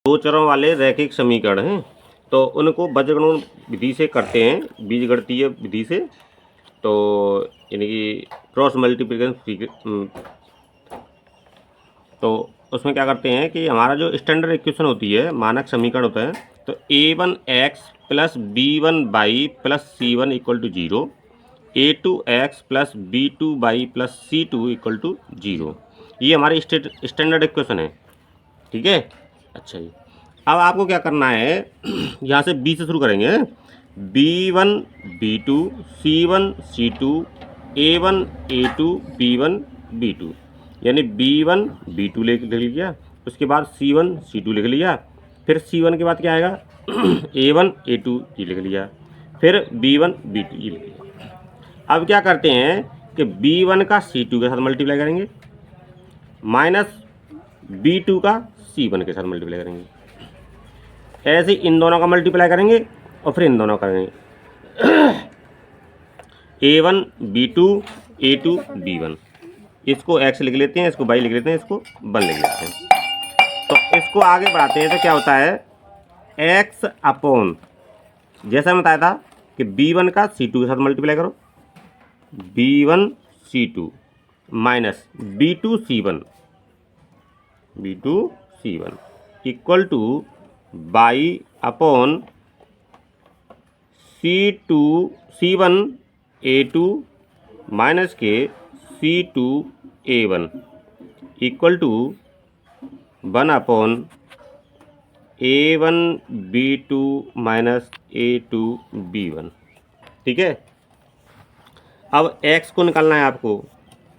दो चरों वाले रैखिक समीकरण हैं तो उनको बीजगणन विधि से करते हैं, बीजगणितीय विधि से। तो यानी कि क्रॉस मल्टीप्लिकेशन। तो उसमें क्या करते हैं कि हमारा जो स्टैंडर्ड इक्वेशन होती है, मानक समीकरण होता है, तो a1x plus b1y plus c1 equal to 0, a2x plus b2y plus c2 equal to 0। ये हमारी स्टैंडर्ड इक्वेशन है, ठीक है। अच्छा जी, अब आपको क्या करना है, यहाँ से b से शुरू करेंगे। b1 b2 c1 c2 a1 a2 b1 b2, यानी b1 b2 लिख लिया, उसके बाद c1 c2 लिख लिया, फिर c1 के बाद क्या आएगा a1 a2 ये लिख लिया, फिर b1 b2 ये लिख लिया। अब क्या करते हैं कि b1 का c2 के साथ मल्टीप्लाई करेंगे, माइनस b2 का c1 के साथ मल्टीप्लाई करेंगे। ऐसे इन दोनों का मल्टीप्लाई करेंगे और फिर इन दोनों करेंगे a1 b2 a2 b1। इसको x लिख लेते हैं, इसको y लिख लेते हैं, इसको 1 लिख लेते हैं। तो इसको आगे बढ़ाते हैं तो क्या होता है, x अपॉन, जैसा मैं बताया था कि b1 का c2 के साथ मल्टीप्लाई करो, b1 c2 minus b2 c1 equal to y upon c1 a2 minus के c2 a1 equal to 1 upon a1 b2 minus a2 b1, ठीक है। अब x को निकालना है आपको,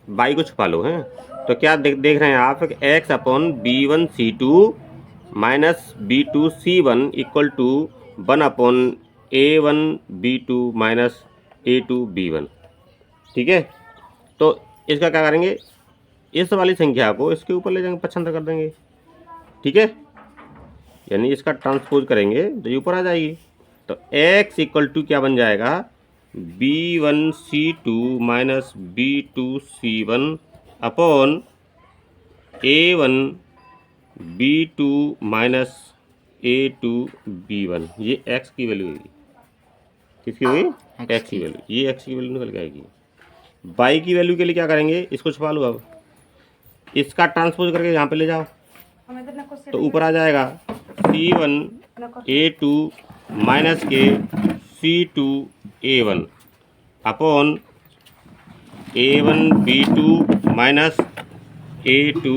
y को छुपा लो हैं। तो क्या देख रहे हैं आप, x upon b1 c2 minus b2 c1 equal to 1 upon a1 b2 minus a2 b1, ठीक है। तो इसका क्या करेंगे, इस वाली संख्या को इसके ऊपर ले जाएंगे, पक्षांतर कर देंगे, ठीक है। यानी इसका ट्रांसपोज करेंगे तो ये ऊपर आ जाएगी। तो x इक्वल टू क्या बन जाएगा, b1 c2 minus b2 c1 upon a1 b2 minus a2 b1। ये x की वैल्यू होगी, किसकी होगी, x की वैल्यू। ये x की वैल्यू निकल के आएगी। y की वैल्यू के लिए क्या करेंगे, इसको छुपा लो, अब इसका ट्रांसपोज करके यहाँ पे ले जाओ तो ऊपर आ जाएगा c1 a2 माइनस के c2 a1 upon a1 b2 minus a2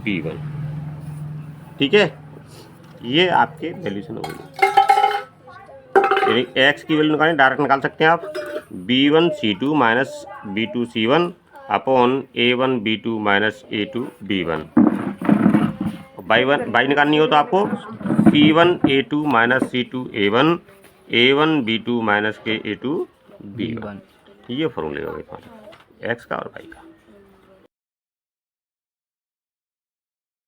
b1, ठीक है। ये आपके वैल्यूशन हो गई। यानी x की वैल्यू निकालें, डायरेक्ट निकाल सकते हैं आप, b1 c2 minus b2 c1 upon a1 b2 minus a2 b1। By निकालनी हो तो आपको c1 a2 minus c2 a1 a1 b2 minus के a2 b1। ये फॉर्मूले हो गए x का और y का।